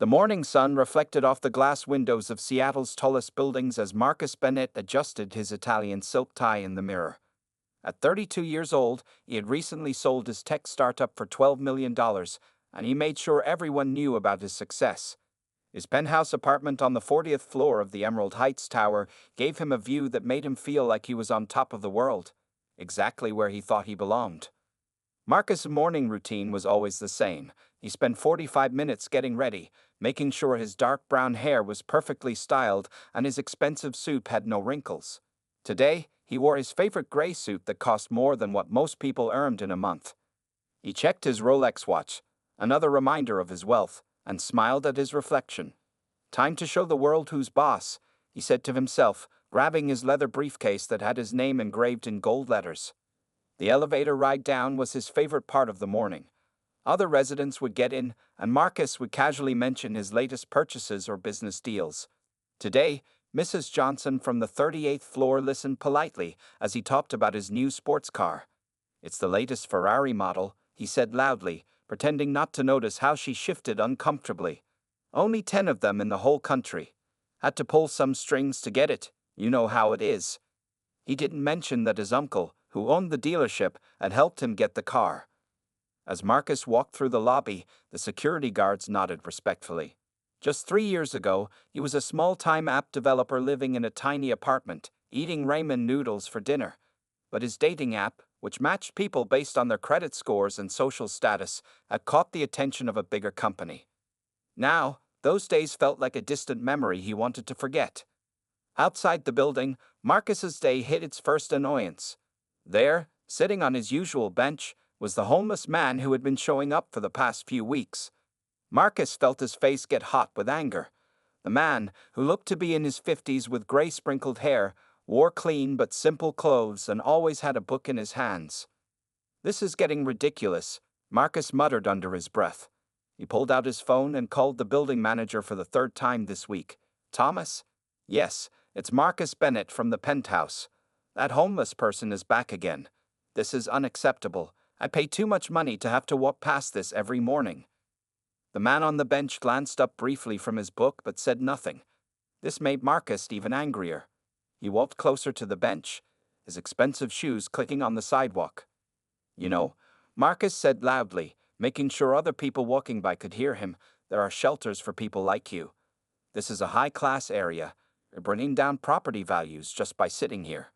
The morning sun reflected off the glass windows of Seattle's tallest buildings as Marcus Bennett adjusted his Italian silk tie in the mirror. At 32 years old, he had recently sold his tech startup for $12 million, and he made sure everyone knew about his success. His penthouse apartment on the 40th floor of the Emerald Heights Tower gave him a view that made him feel like he was on top of the world, exactly where he thought he belonged. Marcus' morning routine was always the same. He spent 45 minutes getting ready, making sure his dark brown hair was perfectly styled and his expensive suit had no wrinkles. Today, he wore his favorite gray suit that cost more than what most people earned in a month. He checked his Rolex watch, another reminder of his wealth, and smiled at his reflection. Time to show the world who's boss, he said to himself, grabbing his leather briefcase that had his name engraved in gold letters. The elevator ride down was his favorite part of the morning. Other residents would get in, and Marcus would casually mention his latest purchases or business deals. Today, Mrs. Johnson from the 38th floor listened politely as he talked about his new sports car. "It's the latest Ferrari model," he said loudly, pretending not to notice how she shifted uncomfortably. "Only 10 of them in the whole country. Had to pull some strings to get it, you know how it is." He didn't mention that his uncle, who owned the dealership, had helped him get the car. As Marcus walked through the lobby, the security guards nodded respectfully. Just 3 years ago, he was a small-time app developer living in a tiny apartment, eating ramen noodles for dinner. But his dating app, which matched people based on their credit scores and social status, had caught the attention of a bigger company. Now, those days felt like a distant memory he wanted to forget. Outside the building, Marcus's day hit its first annoyance. There, sitting on his usual bench, was the homeless man who had been showing up for the past few weeks. Marcus felt his face get hot with anger. The man, who looked to be in his 50s with gray sprinkled hair, wore clean but simple clothes and always had a book in his hands. "This is getting ridiculous," Marcus muttered under his breath. He pulled out his phone and called the building manager for the 3rd time this week. "Thomas?" "Yes, it's Marcus Bennett from the penthouse. That homeless person is back again. This is unacceptable. I pay too much money to have to walk past this every morning." The man on the bench glanced up briefly from his book but said nothing. This made Marcus even angrier. He walked closer to the bench, his expensive shoes clicking on the sidewalk. "You know," Marcus said loudly, making sure other people walking by could hear him, "there are shelters for people like you. This is a high-class area. You're bringing down property values just by sitting here."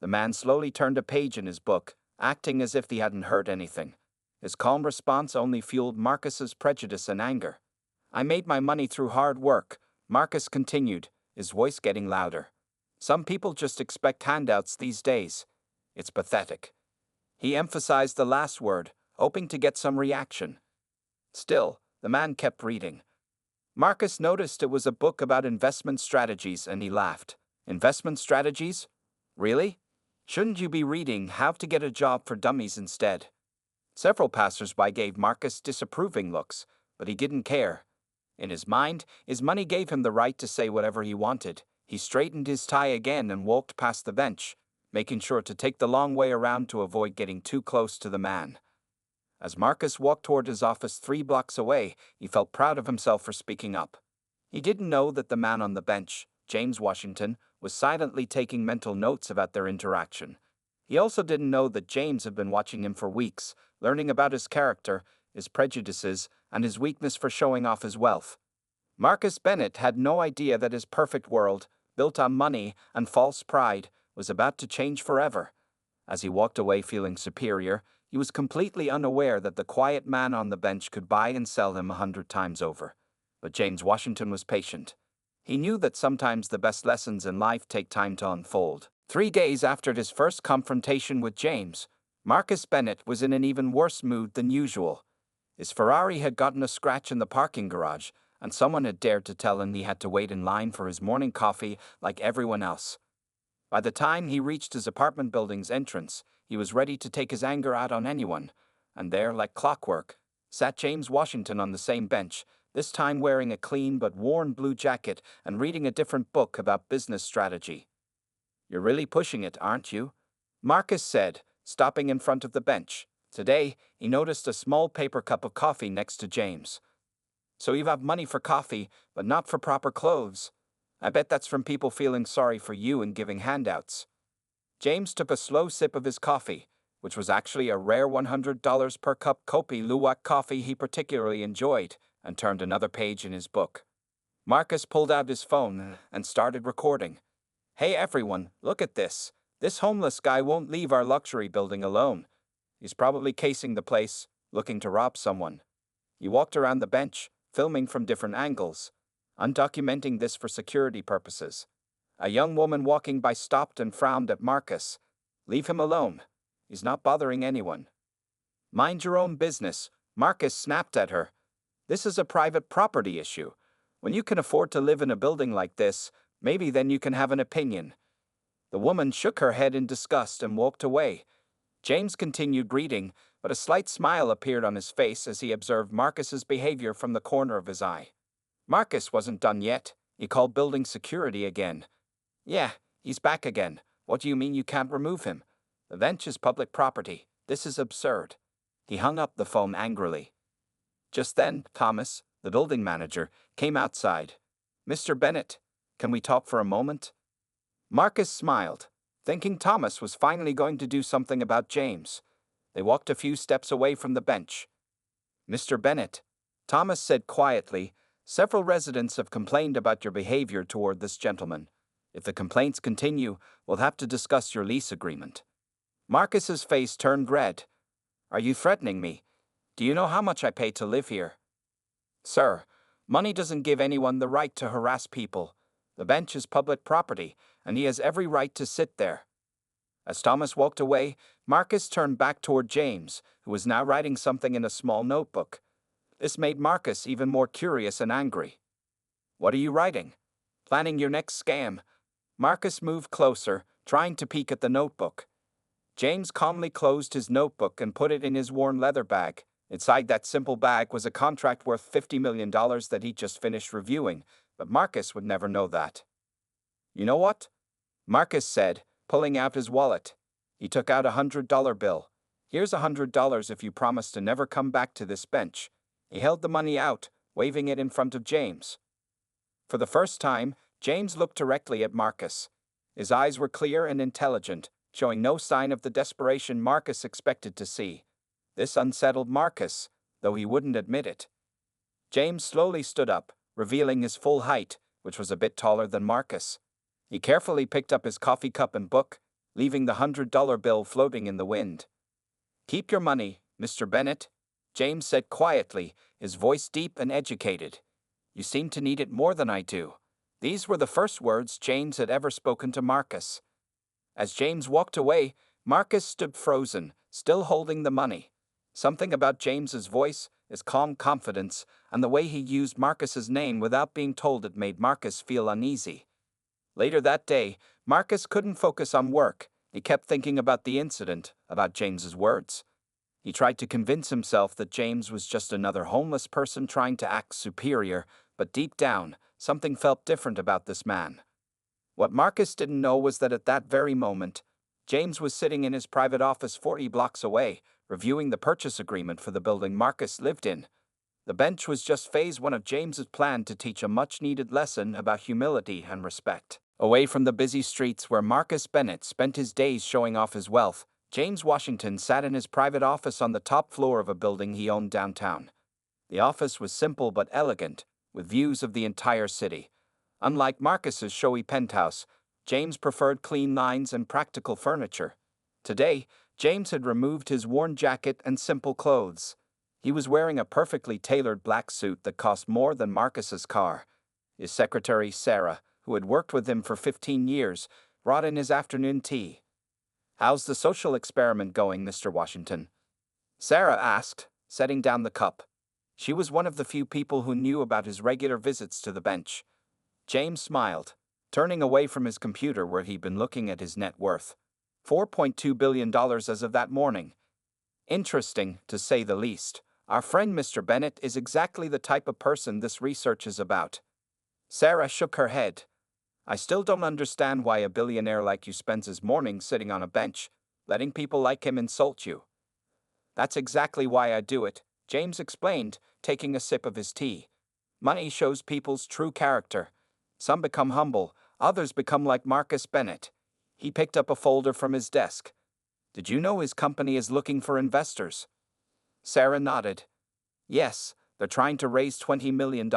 The man slowly turned a page in his book, acting as if he hadn't heard anything. His calm response only fueled Marcus's prejudice and anger. "I made my money through hard work," Marcus continued, his voice getting louder. "Some people just expect handouts these days. It's pathetic." He emphasized the last word, hoping to get some reaction. Still, the man kept reading. Marcus noticed it was a book about investment strategies and he laughed. "Investment strategies? Really? Shouldn't you be reading How to Get a Job for Dummies instead?" Several passers-by gave Marcus disapproving looks, but he didn't care. In his mind, his money gave him the right to say whatever he wanted. He straightened his tie again and walked past the bench, making sure to take the long way around to avoid getting too close to the man. As Marcus walked toward his office 3 blocks away, he felt proud of himself for speaking up. He didn't know that the man on the bench, James Washington, was silently taking mental notes about their interaction. He also didn't know that James had been watching him for weeks, learning about his character, his prejudices, and his weakness for showing off his wealth. Marcus Bennett had no idea that his perfect world, built on money and false pride, was about to change forever. As he walked away feeling superior, he was completely unaware that the quiet man on the bench could buy and sell him 100 times over. But James Washington was patient. He knew that sometimes the best lessons in life take time to unfold. 3 days after his first confrontation with James, Marcus Bennett was in an even worse mood than usual. His Ferrari had gotten a scratch in the parking garage, and someone had dared to tell him he had to wait in line for his morning coffee like everyone else. By the time he reached his apartment building's entrance, he was ready to take his anger out on anyone, and there, like clockwork, sat James Washington on the same bench, this time wearing a clean but worn blue jacket and reading a different book about business strategy. "You're really pushing it, aren't you?" Marcus said, stopping in front of the bench. Today, he noticed a small paper cup of coffee next to James. So you have money for coffee, but not for proper clothes. I bet that's from people feeling sorry for you and giving handouts. James took a slow sip of his coffee, which was actually a rare $100 per cup Kopi Luwak coffee he particularly enjoyed, and turned another page in his book. Marcus pulled out his phone and started recording. Hey everyone, look at this. This homeless guy won't leave our luxury building alone. He's probably casing the place, looking to rob someone. He walked around the bench, filming from different angles. I'm documenting this for security purposes. A young woman walking by stopped and frowned at Marcus. Leave him alone. He's not bothering anyone. Mind your own business, Marcus snapped at her. This is a private property issue. When you can afford to live in a building like this, maybe then you can have an opinion. The woman shook her head in disgust and walked away. James continued reading, but a slight smile appeared on his face as he observed Marcus's behavior from the corner of his eye. Marcus wasn't done yet. He called building security again. Yeah, he's back again. What do you mean you can't remove him? The bench is public property. This is absurd. He hung up the phone angrily. Just then, Thomas, the building manager, came outside. Mr. Bennett, can we talk for a moment? Marcus smiled, thinking Thomas was finally going to do something about James. They walked a few steps away from the bench. Mr. Bennett, Thomas said quietly, several residents have complained about your behavior toward this gentleman. If the complaints continue, we'll have to discuss your lease agreement. Marcus's face turned red. Are you threatening me? Do you know how much I pay to live here? Sir, money doesn't give anyone the right to harass people. The bench is public property, and he has every right to sit there. As Thomas walked away, Marcus turned back toward James, who was now writing something in a small notebook. This made Marcus even more curious and angry. What are you writing? Planning your next scam? Marcus moved closer, trying to peek at the notebook. James calmly closed his notebook and put it in his worn leather bag. Inside that simple bag was a contract worth $50 million that he'd just finished reviewing, but Marcus would never know that. You know what? Marcus said, pulling out his wallet. He took out a $100 bill. Here's $100 if you promise to never come back to this bench. He held the money out, waving it in front of James. For the first time, James looked directly at Marcus. His eyes were clear and intelligent, showing no sign of the desperation Marcus expected to see. This unsettled Marcus, though he wouldn't admit it. James slowly stood up, revealing his full height, which was a bit taller than Marcus. He carefully picked up his coffee cup and book, leaving the $100 bill floating in the wind. Keep your money, Mr. Bennett, James said quietly, his voice deep and educated. You seem to need it more than I do. These were the first words James had ever spoken to Marcus. As James walked away, Marcus stood frozen, still holding the money. Something about James's voice, his calm confidence, and the way he used Marcus's name without being told it made Marcus feel uneasy. Later that day, Marcus couldn't focus on work. He kept thinking about the incident, about James's words. He tried to convince himself that James was just another homeless person trying to act superior, but deep down, something felt different about this man. What Marcus didn't know was that at that very moment, James was sitting in his private office 40 blocks away, reviewing the purchase agreement for the building Marcus lived in. The bench was just phase one of James's plan to teach a much-needed lesson about humility and respect. Away from the busy streets where Marcus Bennett spent his days showing off his wealth, James Washington sat in his private office on the top floor of a building he owned downtown. The office was simple but elegant, with views of the entire city. Unlike Marcus's showy penthouse, James preferred clean lines and practical furniture. Today, James had removed his worn jacket and simple clothes. He was wearing a perfectly tailored black suit that cost more than Marcus's car. His secretary, Sarah, who had worked with him for 15 years, brought in his afternoon tea. How's the social experiment going, Mr. Washington? Sarah asked, setting down the cup. She was one of the few people who knew about his regular visits to the bench. James smiled, turning away from his computer where he'd been looking at his net worth. $4.2 billion as of that morning. Interesting, to say the least. Our friend Mr. Bennett is exactly the type of person this research is about. Sarah shook her head. I still don't understand why a billionaire like you spends his mornings sitting on a bench, letting people like him insult you. That's exactly why I do it, James explained, taking a sip of his tea. Money shows people's true character. Some become humble, others become like Marcus Bennett. He picked up a folder from his desk. Did you know his company is looking for investors? Sarah nodded. Yes, they're trying to raise $20 million.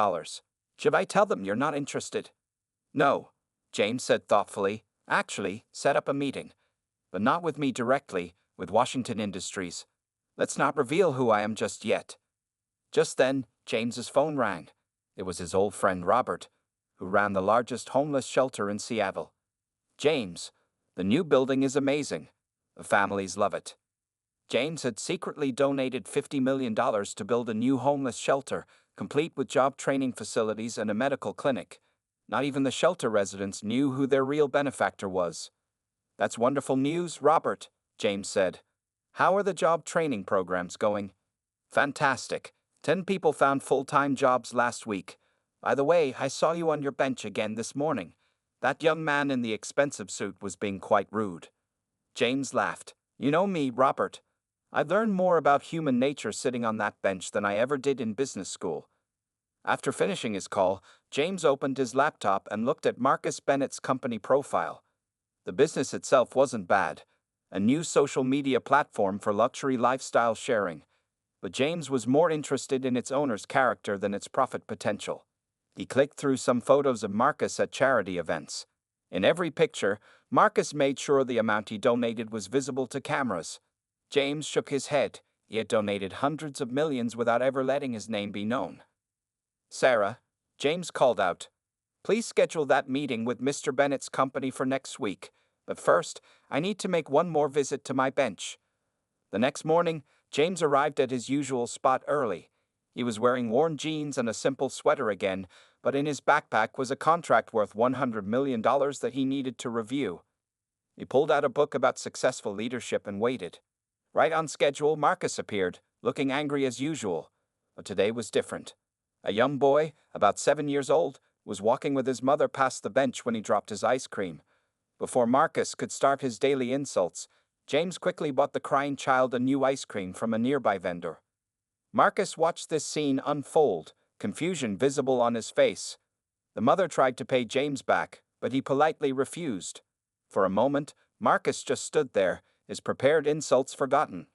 Should I tell them you're not interested? No, James said thoughtfully. Actually, set up a meeting. But not with me directly, with Washington Industries. Let's not reveal who I am just yet. Just then, James's phone rang. It was his old friend Robert, who ran the largest homeless shelter in Seattle. James, the new building is amazing. The families love it. James had secretly donated $50 million to build a new homeless shelter, complete with job training facilities and a medical clinic. Not even the shelter residents knew who their real benefactor was. That's wonderful news, Robert, James said. How are the job training programs going? Fantastic. 10 people found full-time jobs last week. By the way, I saw you on your bench again this morning. That young man in the expensive suit was being quite rude. James laughed. You know me, Robert. I've learned more about human nature sitting on that bench than I ever did in business school. After finishing his call, James opened his laptop and looked at Marcus Bennett's company profile. The business itself wasn't bad. A new social media platform for luxury lifestyle sharing. But James was more interested in its owner's character than its profit potential. He clicked through some photos of Marcus at charity events. In every picture, Marcus made sure the amount he donated was visible to cameras. James shook his head. He had donated hundreds of millions without ever letting his name be known. Sarah, James called out, please schedule that meeting with Mr. Bennett's company for next week. But first, I need to make one more visit to my bench. The next morning, James arrived at his usual spot early. He was wearing worn jeans and a simple sweater again, but in his backpack was a contract worth $100 million that he needed to review. He pulled out a book about successful leadership and waited. Right on schedule, Marcus appeared, looking angry as usual. But today was different. A young boy, about 7 years old, was walking with his mother past the bench when he dropped his ice cream. Before Marcus could start his daily insults, James quickly bought the crying child a new ice cream from a nearby vendor. Marcus watched this scene unfold, confusion visible on his face. The mother tried to pay James back, but he politely refused. For a moment, Marcus just stood there, his prepared insults forgotten.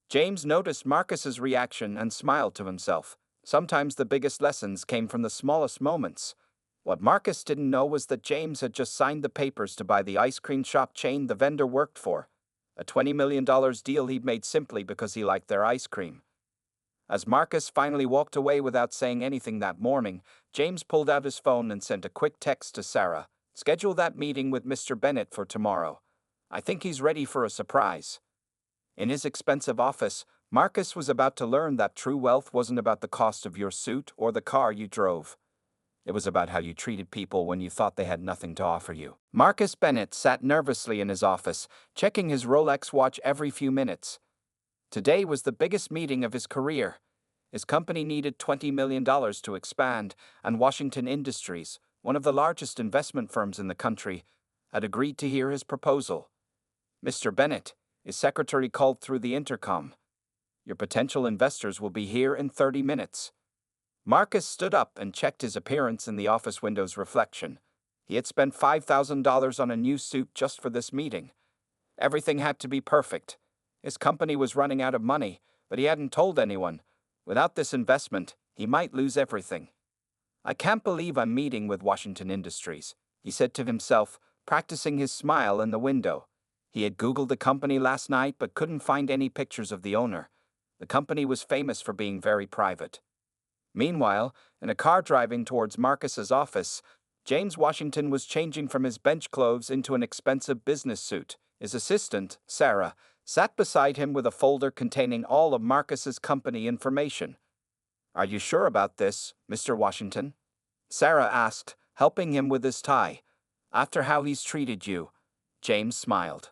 James noticed Marcus's reaction and smiled to himself. Sometimes the biggest lessons came from the smallest moments. What Marcus didn't know was that James had just signed the papers to buy the ice cream shop chain the vendor worked for. A $20 million deal he'd made simply because he liked their ice cream. As Marcus finally walked away without saying anything that morning, James pulled out his phone and sent a quick text to Sarah. Schedule that meeting with Mr. Bennett for tomorrow. I think he's ready for a surprise. In his expensive office, Marcus was about to learn that true wealth wasn't about the cost of your suit or the car you drove. It was about how you treated people when you thought they had nothing to offer you. Marcus Bennett sat nervously in his office, checking his Rolex watch every few minutes. Today was the biggest meeting of his career. His company needed $20 million to expand, and Washington Industries, one of the largest investment firms in the country, had agreed to hear his proposal. Mr. Bennett, his secretary called through the intercom. Your potential investors will be here in 30 minutes. Marcus stood up and checked his appearance in the office window's reflection. He had spent $5,000 on a new suit just for this meeting. Everything had to be perfect. His company was running out of money, but he hadn't told anyone. Without this investment, he might lose everything. I can't believe I'm meeting with Washington Industries, he said to himself, practicing his smile in the window. He had Googled the company last night but couldn't find any pictures of the owner. The company was famous for being very private. Meanwhile, in a car driving towards Marcus's office, James Washington was changing from his bench clothes into an expensive business suit. His assistant, Sarah, sat beside him with a folder containing all of Marcus's company information. Are you sure about this, Mr. Washington? Sarah asked, helping him with his tie. After how he's treated you, James smiled.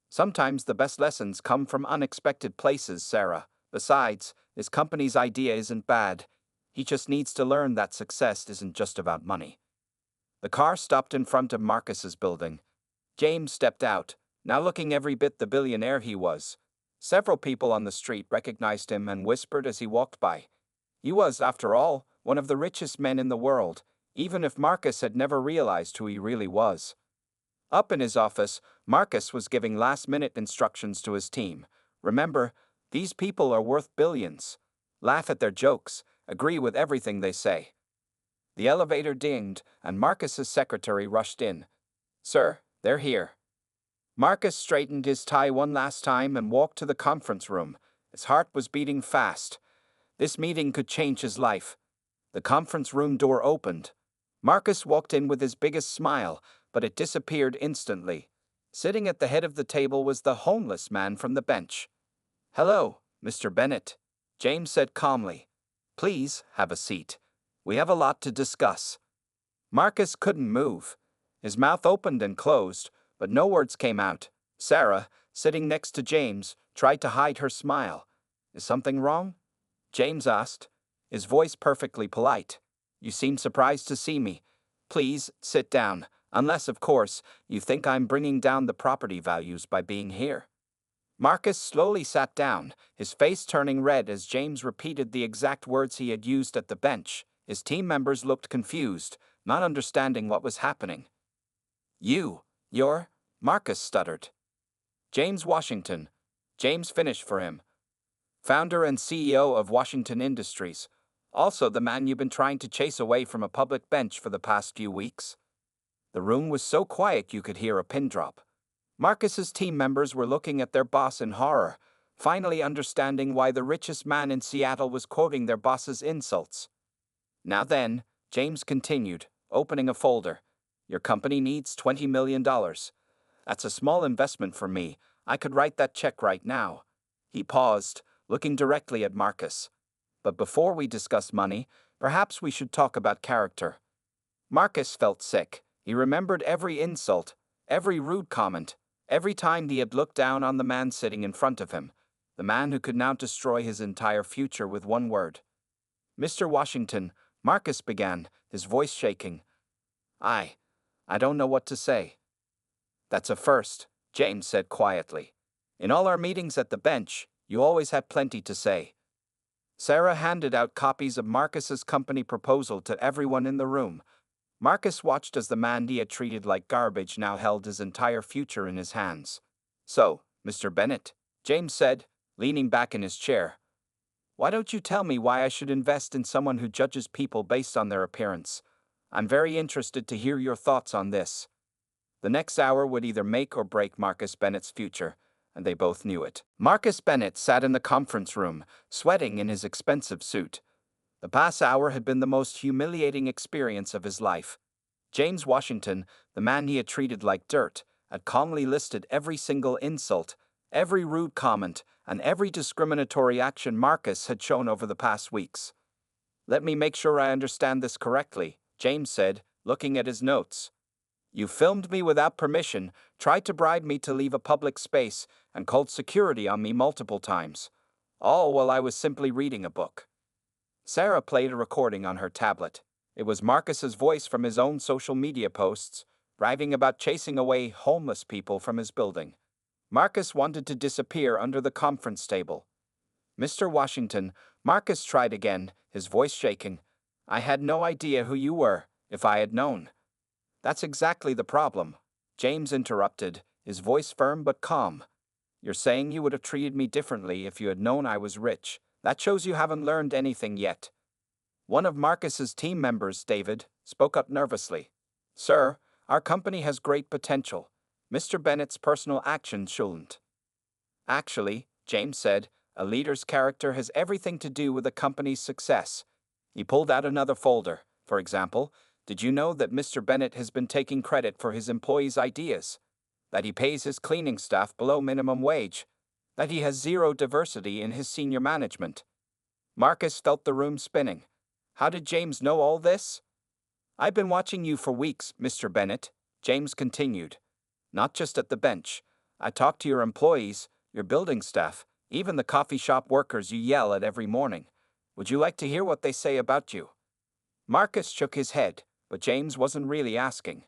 Sometimes the best lessons come from unexpected places, Sarah. Besides, his company's idea isn't bad. He just needs to learn that success isn't just about money. The car stopped in front of Marcus's building. James stepped out, now looking every bit the billionaire he was. Several people on the street recognized him and whispered as he walked by. He was, after all, one of the richest men in the world, even if Marcus had never realized who he really was. Up in his office, Marcus was giving last-minute instructions to his team. Remember, these people are worth billions. Laugh at their jokes, agree with everything they say. The elevator dinged, and Marcus's secretary rushed in. "Sir, they're here." Marcus straightened his tie one last time and walked to the conference room. His heart was beating fast. This meeting could change his life. The conference room door opened. Marcus walked in with his biggest smile, but it disappeared instantly. Sitting at the head of the table was the homeless man from the bench. "Hello, Mr. Bennett," James said calmly. "Please have a seat. We have a lot to discuss." Marcus couldn't move. His mouth opened and closed, but no words came out. Sarah, sitting next to James, tried to hide her smile. "Is something wrong?" James asked, his voice perfectly polite. "You seem surprised to see me. Please, sit down, unless, of course, you think I'm bringing down the property values by being here." Marcus slowly sat down, his face turning red as James repeated the exact words he had used at the bench. His team members looked confused, not understanding what was happening. You're, Marcus stuttered. "James Washington." James finished for him. "Founder and CEO of Washington Industries. Also the man you've been trying to chase away from a public bench for the past few weeks." The room was so quiet you could hear a pin drop. Marcus's team members were looking at their boss in horror, finally understanding why the richest man in Seattle was quoting their boss's insults. "Now then," James continued, opening a folder. "Your company needs $20 million. That's a small investment for me. I could write that check right now." He paused, looking directly at Marcus. "But before we discuss money, perhaps we should talk about character." Marcus felt sick. He remembered every insult, every rude comment, every time he had looked down on the man sitting in front of him, the man who could now destroy his entire future with one word. "Mr. Washington," Marcus began, his voice shaking. I don't know what to say." "That's a first," James said quietly. "In all our meetings at the bench, you always had plenty to say." Sarah handed out copies of Marcus's company proposal to everyone in the room. Marcus watched as the man he had treated like garbage now held his entire future in his hands. "So, Mr. Bennett," James said, leaning back in his chair, "why don't you tell me why I should invest in someone who judges people based on their appearance? I'm very interested to hear your thoughts on this." The next hour would either make or break Marcus Bennett's future, and they both knew it. Marcus Bennett sat in the conference room, sweating in his expensive suit. The past hour had been the most humiliating experience of his life. James Washington, the man he had treated like dirt, had calmly listed every single insult, every rude comment, and every discriminatory action Marcus had shown over the past weeks. "Let me make sure I understand this correctly," James said, looking at his notes. "You filmed me without permission, tried to bribe me to leave a public space, and called security on me multiple times. All while I was simply reading a book." Sarah played a recording on her tablet. It was Marcus's voice from his own social media posts, bragging about chasing away homeless people from his building. Marcus wanted to disappear under the conference table. "Mr. Washington," Marcus tried again, his voice shaking. "I had no idea who you were, if I had known." "That's exactly the problem," James interrupted, his voice firm but calm. "You're saying you would have treated me differently if you had known I was rich. That shows you haven't learned anything yet." One of Marcus's team members, David, spoke up nervously. "Sir, our company has great potential. Mr. Bennett's personal actions shouldn't." "Actually," James said, "a leader's character has everything to do with a company's success." He pulled out another folder. "For example, did you know that Mr. Bennett has been taking credit for his employees' ideas? That he pays his cleaning staff below minimum wage? That he has zero diversity in his senior management?" Marcus felt the room spinning. How did James know all this? "I've been watching you for weeks, Mr. Bennett," James continued. "Not just at the bench. I talked to your employees, your building staff, even the coffee shop workers you yell at every morning. Would you like to hear what they say about you?" Marcus shook his head, but James wasn't really asking.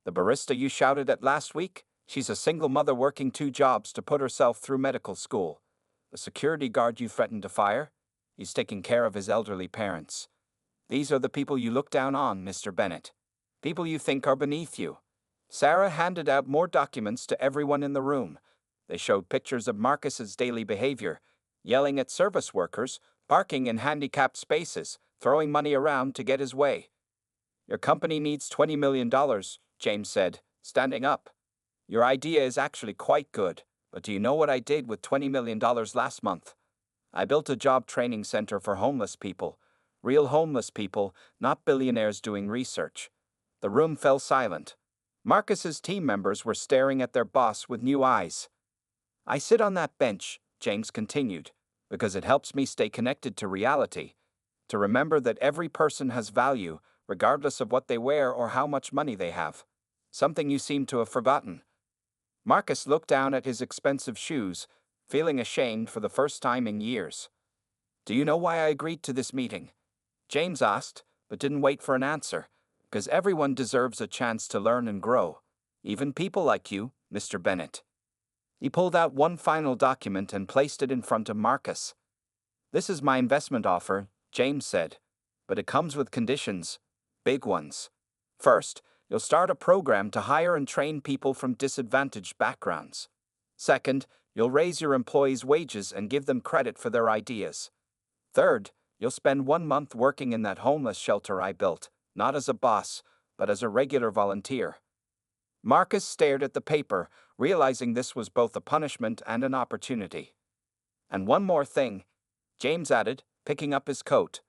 "The barista you shouted at last week? She's a single mother working 2 jobs to put herself through medical school. The security guard you threatened to fire? He's taking care of his elderly parents. These are the people you look down on, Mr. Bennett. People you think are beneath you. Sarah handed out more documents to everyone in the room. They showed pictures of Marcus's daily behavior, yelling at service workers, parking in handicapped spaces, throwing money around to get his way. Your company needs $20 million, James said, standing up. Your idea is actually quite good, but do you know what I did with $20 million last month? I built a job training center for homeless people. Real homeless people, not billionaires doing research. The room fell silent. Marcus's team members were staring at their boss with new eyes. I sit on that bench, James continued, because it helps me stay connected to reality, to remember that every person has value, regardless of what they wear or how much money they have. Something you seem to have forgotten. Marcus looked down at his expensive shoes, feeling ashamed for the first time in years. Do you know why I agreed to this meeting? James asked, but didn't wait for an answer, because everyone deserves a chance to learn and grow, even people like you, Mr. Bennett. He pulled out one final document and placed it in front of Marcus. This is my investment offer, James said, but it comes with conditions, big ones. First, you'll start a program to hire and train people from disadvantaged backgrounds. Second, you'll raise your employees' wages and give them credit for their ideas. Third, you'll spend 1 month working in that homeless shelter I built, not as a boss, but as a regular volunteer. Marcus stared at the paper, realizing this was both a punishment and an opportunity. And one more thing, James added, picking up his coat.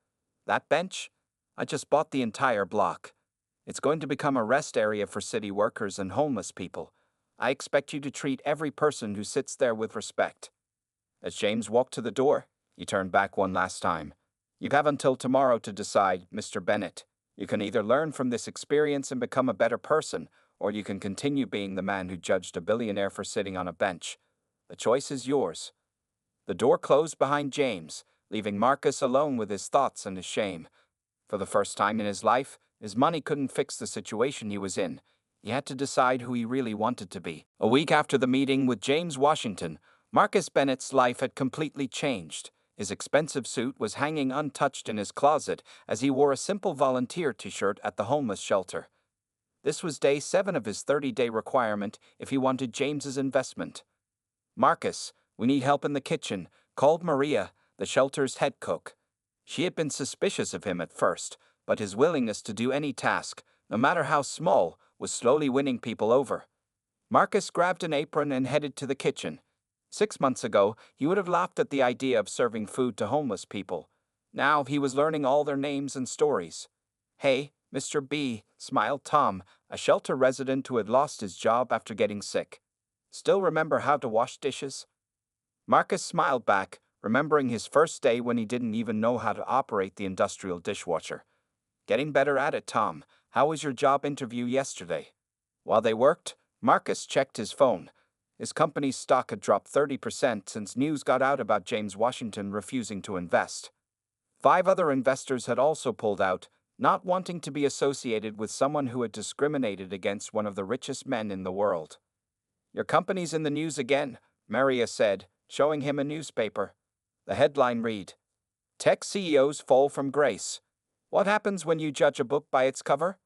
That bench? I just bought the entire block. It's going to become a rest area for city workers and homeless people. I expect you to treat every person who sits there with respect. As James walked to the door, he turned back one last time. You have until tomorrow to decide, Mr. Bennett. You can either learn from this experience and become a better person, or you can continue being the man who judged a billionaire for sitting on a bench. The choice is yours. The door closed behind James, leaving Marcus alone with his thoughts and his shame. For the first time in his life, his money couldn't fix the situation he was in. He had to decide who he really wanted to be. A week after the meeting with James Washington, Marcus Bennett's life had completely changed. His expensive suit was hanging untouched in his closet as he wore a simple volunteer t-shirt at the homeless shelter. This was day 7 of his 30-day requirement if he wanted James's investment. Marcus, we need help in the kitchen, called Maria, the shelter's head cook. She had been suspicious of him at first, but his willingness to do any task, no matter how small, was slowly winning people over. Marcus grabbed an apron and headed to the kitchen. 6 months ago, he would have laughed at the idea of serving food to homeless people. Now he was learning all their names and stories. Hey, Mr. B, smiled Tom, a shelter resident who had lost his job after getting sick. Still remember how to wash dishes? Marcus smiled back, remembering his first day when he didn't even know how to operate the industrial dishwasher. Getting better at it, Tom. How was your job interview yesterday? While they worked, Marcus checked his phone. His company's stock had dropped 30% since news got out about James Washington refusing to invest. 5 other investors had also pulled out, not wanting to be associated with someone who had discriminated against one of the richest men in the world. Your company's in the news again, Maria said, showing him a newspaper. The headline read, Tech CEOs fall from grace. What happens when you judge a book by its cover?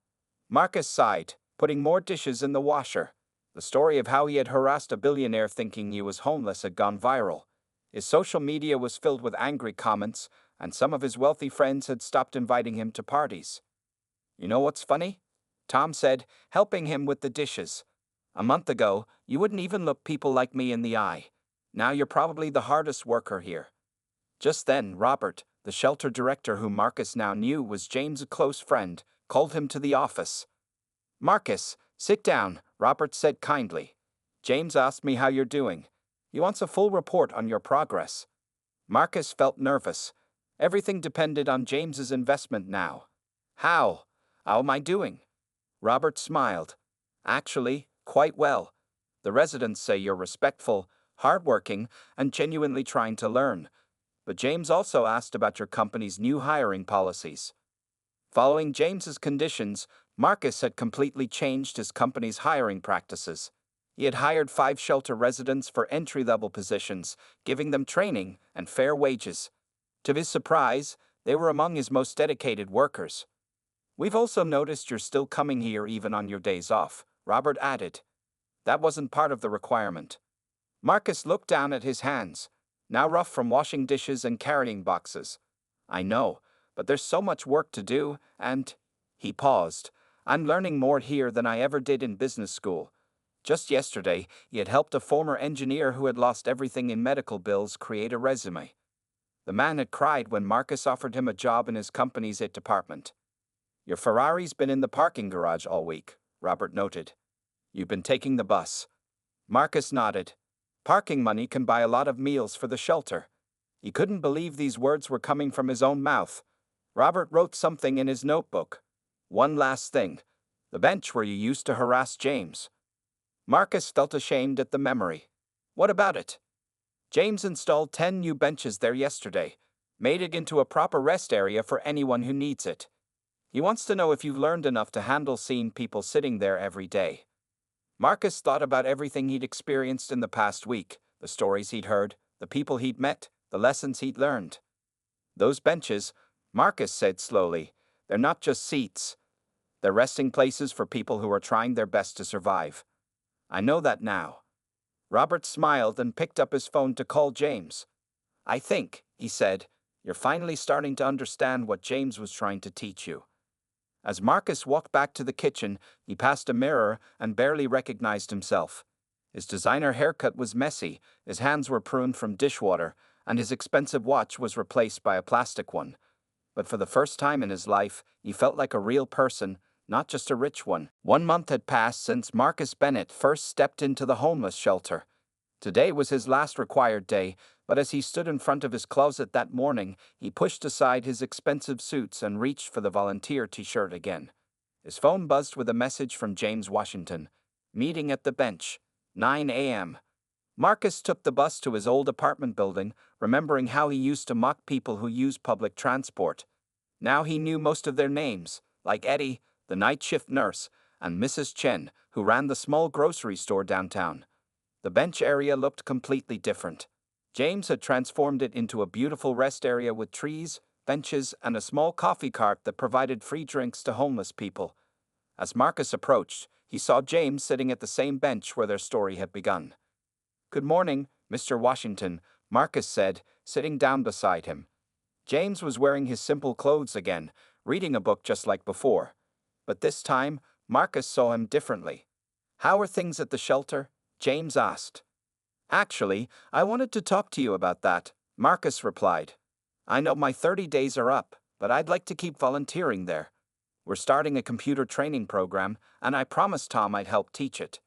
Marcus sighed, putting more dishes in the washer. The story of how he had harassed a billionaire thinking he was homeless had gone viral. His social media was filled with angry comments, and some of his wealthy friends had stopped inviting him to parties. You know what's funny? Tom said, helping him with the dishes. A month ago, you wouldn't even look people like me in the eye. Now you're probably the hardest worker here. Just then, Robert, the shelter director whom Marcus now knew was James' close friend, called him to the office. Marcus, sit down, Robert said kindly. James asked me how you're doing. He wants a full report on your progress. Marcus felt nervous. Everything depended on James's investment now. How am I doing? Robert smiled. Actually, quite well. The residents say you're respectful, hardworking, and genuinely trying to learn. But James also asked about your company's new hiring policies. Following James's conditions, Marcus had completely changed his company's hiring practices. He had hired 5 shelter residents for entry-level positions, giving them training and fair wages. To his surprise, They were among his most dedicated workers. We've also noticed you're still coming here even on your days off, Robert added. That wasn't part of the requirement. Marcus looked down at his hands, now rough from washing dishes and carrying boxes. I know, but there's so much work to do, and… He paused. I'm learning more here than I ever did in business school. Just yesterday, he had helped a former engineer who had lost everything in medical bills create a resume. The man had cried when Marcus offered him a job in his company's IT department. Your Ferrari's been in the parking garage all week, Robert noted. You've been taking the bus. Marcus nodded. Parking money can buy a lot of meals for the shelter. He couldn't believe these words were coming from his own mouth. Robert wrote something in his notebook. One last thing. The bench where you used to harass James. Marcus felt ashamed at the memory. What about it? James installed 10 new benches there yesterday, made it into a proper rest area for anyone who needs it. He wants to know if you've learned enough to handle seeing people sitting there every day. Marcus thought about everything he'd experienced in the past week, the stories he'd heard, the people he'd met, the lessons he'd learned. Those benches, Marcus said slowly, they're not just seats. They're resting places for people who are trying their best to survive. I know that now. Robert smiled and picked up his phone to call James. I think, he said, you're finally starting to understand what James was trying to teach you. As Marcus walked back to the kitchen, he passed a mirror and barely recognized himself. His designer haircut was messy, his hands were pruned from dishwater, and his expensive watch was replaced by a plastic one. But for the first time in his life, he felt like a real person, not just a rich one. 1 month had passed since Marcus Bennett first stepped into the homeless shelter. Today was his last required day, but as he stood in front of his closet that morning, he pushed aside his expensive suits and reached for the volunteer t-shirt again. His phone buzzed with a message from James Washington. Meeting at the bench. 9 a.m. Marcus took the bus to his old apartment building, remembering how he used to mock people who used public transport. Now he knew most of their names, like Eddie, the night shift nurse, and Mrs. Chen, who ran the small grocery store downtown. The bench area looked completely different. James had transformed it into a beautiful rest area with trees, benches, and a small coffee cart that provided free drinks to homeless people. As Marcus approached, he saw James sitting at the same bench where their story had begun. Good morning, Mr. Washington, Marcus said, sitting down beside him. James was wearing his simple clothes again, reading a book just like before. But this time, Marcus saw him differently. How are things at the shelter? James asked. Actually, I wanted to talk to you about that, Marcus replied. I know my 30 days are up, but I'd like to keep volunteering there. We're starting a computer training program, and I promised Tom I'd help teach it.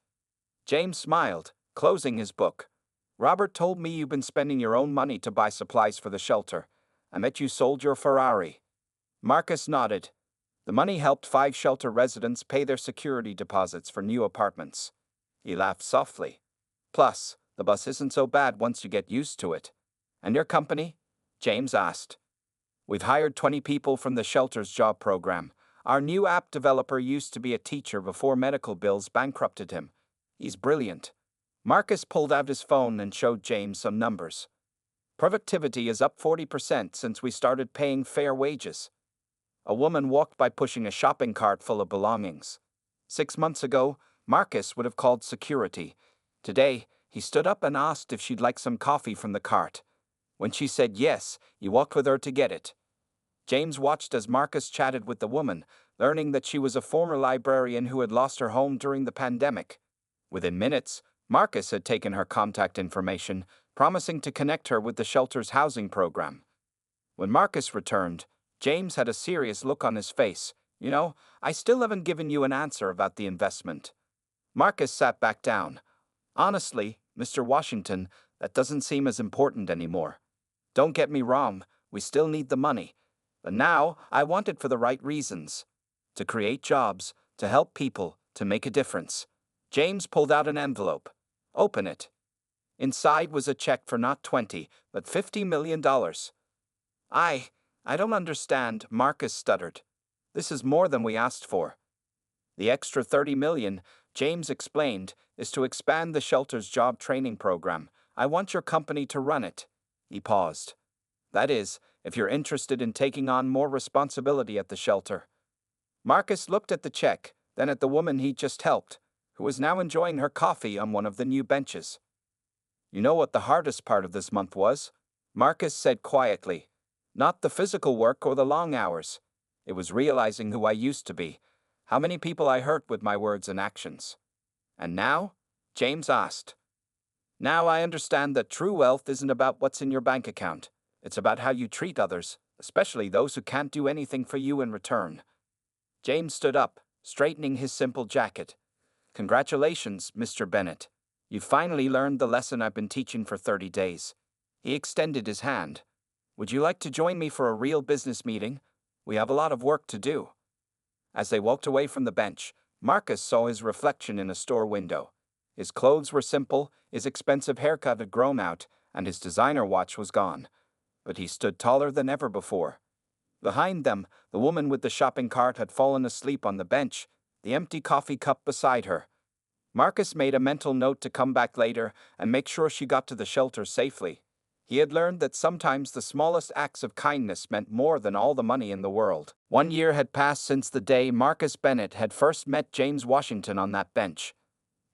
James smiled, closing his book. Robert told me you've been spending your own money to buy supplies for the shelter. I bet you sold your Ferrari. Marcus nodded. The money helped 5 shelter residents pay their security deposits for new apartments. He laughed softly. Plus, the bus isn't so bad once you get used to it. And your company? James asked. We've hired 20 people from the shelter's job program. Our new app developer used to be a teacher before medical bills bankrupted him. He's brilliant. Marcus pulled out his phone and showed James some numbers. Productivity is up 40% since we started paying fair wages. A woman walked by pushing a shopping cart full of belongings. 6 months ago, Marcus would have called security. Today, he stood up and asked if she'd like some coffee from the cart. When she said yes, he walked with her to get it. James watched as Marcus chatted with the woman, learning that she was a former librarian who had lost her home during the pandemic. Within minutes, Marcus had taken her contact information, promising to connect her with the shelter's housing program. When Marcus returned, James had a serious look on his face. You know, I still haven't given you an answer about the investment. Marcus sat back down. Honestly, Mr. Washington, that doesn't seem as important anymore. Don't get me wrong, we still need the money. But now, I want it for the right reasons. To create jobs, to help people, to make a difference. James pulled out an envelope. Open it. Inside was a check for not 20, but $50 million. I don't understand, Marcus stuttered. This is more than we asked for. The extra $30 million, James explained, is to expand the shelter's job training program. I want your company to run it. He paused. That is, if you're interested in taking on more responsibility at the shelter." Marcus looked at the check, then at the woman he'd just helped, who was now enjoying her coffee on one of the new benches. "You know what the hardest part of this month was?" Marcus said quietly. "Not the physical work or the long hours. It was realizing who I used to be, how many people I hurt with my words and actions." "And now?" James asked. "Now I understand that true wealth isn't about what's in your bank account. It's about how you treat others, especially those who can't do anything for you in return." James stood up, straightening his simple jacket. "Congratulations, Mr. Bennett. You finally learned the lesson I've been teaching for 30 days. He extended his hand. "Would you like to join me for a real business meeting? We have a lot of work to do." As they walked away from the bench, Marcus saw his reflection in a store window. His clothes were simple, his expensive haircut had grown out, and his designer watch was gone. But he stood taller than ever before. Behind them, the woman with the shopping cart had fallen asleep on the bench, the empty coffee cup beside her. Marcus made a mental note to come back later and make sure she got to the shelter safely. He had learned that sometimes the smallest acts of kindness meant more than all the money in the world. 1 year had passed since the day Marcus Bennett had first met James Washington on that bench.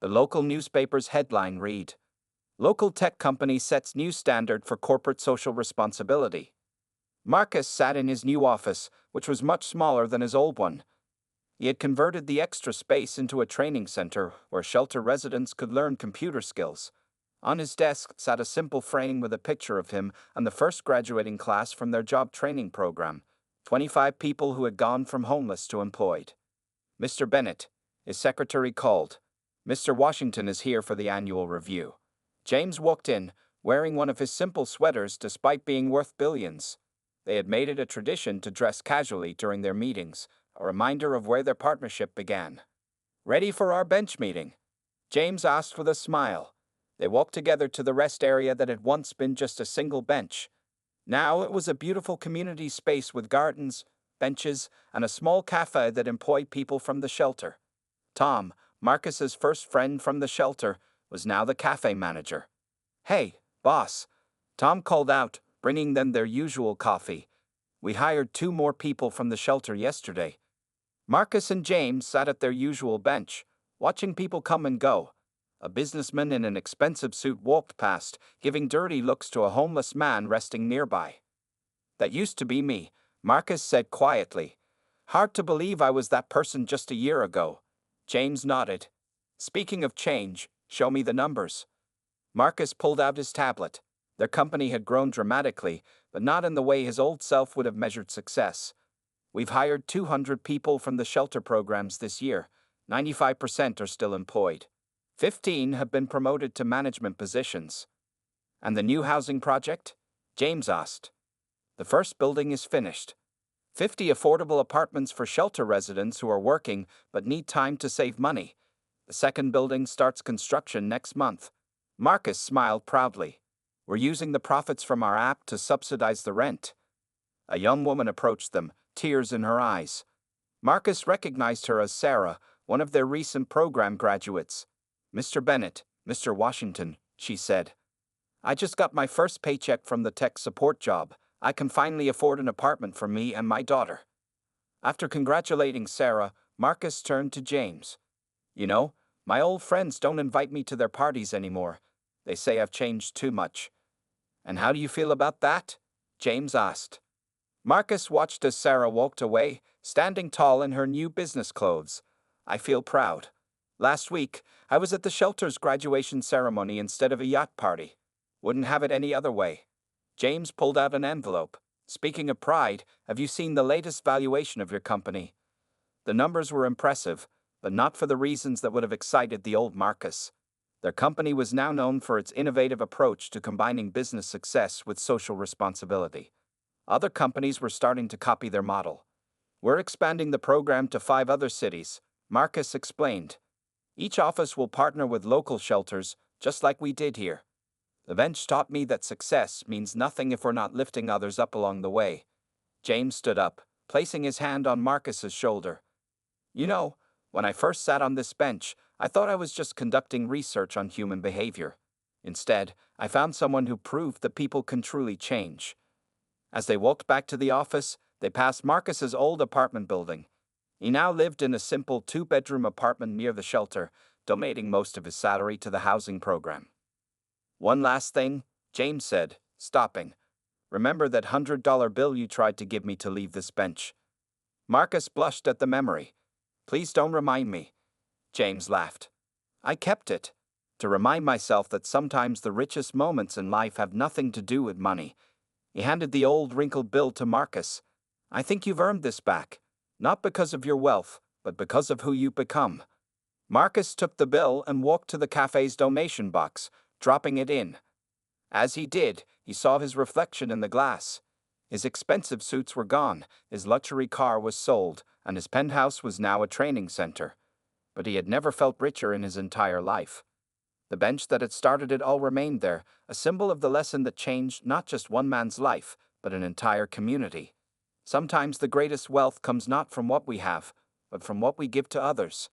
The local newspaper's headline read, "Local tech company sets new standard for corporate social responsibility." Marcus sat in his new office, which was much smaller than his old one. He had converted the extra space into a training center where shelter residents could learn computer skills. On his desk sat a simple frame with a picture of him and the first graduating class from their job training program, 25 people who had gone from homeless to employed. "Mr. Bennett," his secretary called. "Mr. Washington is here for the annual review." James walked in, wearing one of his simple sweaters despite being worth billions. They had made it a tradition to dress casually during their meetings, a reminder of where their partnership began. "Ready for our bench meeting?" James asked with a smile. They walked together to the rest area that had once been just a single bench. Now it was a beautiful community space with gardens, benches, and a small cafe that employed people from the shelter. Tom, Marcus's first friend from the shelter, was now the cafe manager. "Hey, boss," Tom called out, bringing them their usual coffee. "We hired 2 more people from the shelter yesterday." Marcus and James sat at their usual bench, watching people come and go. A businessman in an expensive suit walked past, giving dirty looks to a homeless man resting nearby. "That used to be me," Marcus said quietly. "Hard to believe I was that person just a year ago." James nodded. "Speaking of change, show me the numbers." Marcus pulled out his tablet. Their company had grown dramatically, but not in the way his old self would have measured success. "We've hired 200 people from the shelter programs this year. 95% are still employed. 15 have been promoted to management positions." "And the new housing project?" James asked. "The first building is finished. 50 affordable apartments for shelter residents who are working but need time to save money. The second building starts construction next month." Marcus smiled proudly. "We're using the profits from our app to subsidize the rent." A young woman approached them, tears in her eyes. Marcus recognized her as Sarah, one of their recent program graduates. "Mr. Bennett, Mr. Washington," she said. "I just got my first paycheck from the tech support job. I can finally afford an apartment for me and my daughter." After congratulating Sarah, Marcus turned to James. "You know, my old friends don't invite me to their parties anymore. They say I've changed too much." "And how do you feel about that?" James asked. Marcus watched as Sarah walked away, standing tall in her new business clothes. "I feel proud. Last week, I was at the shelter's graduation ceremony instead of a yacht party. Wouldn't have it any other way." James pulled out an envelope. "Speaking of pride, have you seen the latest valuation of your company?" The numbers were impressive, but not for the reasons that would have excited the old Marcus. Their company was now known for its innovative approach to combining business success with social responsibility. Other companies were starting to copy their model. "We're expanding the program to 5 other cities," Marcus explained. "Each office will partner with local shelters, just like we did here. The bench taught me that success means nothing if we're not lifting others up along the way." James stood up, placing his hand on Marcus's shoulder. "You know, when I first sat on this bench, I thought I was just conducting research on human behavior. Instead, I found someone who proved that people can truly change." As they walked back to the office, they passed Marcus's old apartment building. He now lived in a simple two-bedroom apartment near the shelter, donating most of his salary to the housing program. "One last thing," James said, stopping. "Remember that $100 bill you tried to give me to leave this bench?" Marcus blushed at the memory. "Please don't remind me." James laughed. "I kept it, to remind myself that sometimes the richest moments in life have nothing to do with money." He handed the old wrinkled bill to Marcus. "I think you've earned this back, not because of your wealth, but because of who you've become." Marcus took the bill and walked to the cafe's donation box, dropping it in. As he did, he saw his reflection in the glass. His expensive suits were gone, his luxury car was sold, and his penthouse was now a training center. But he had never felt richer in his entire life. The bench that had started it all remained there, a symbol of the lesson that changed not just one man's life, but an entire community. Sometimes the greatest wealth comes not from what we have, but from what we give to others.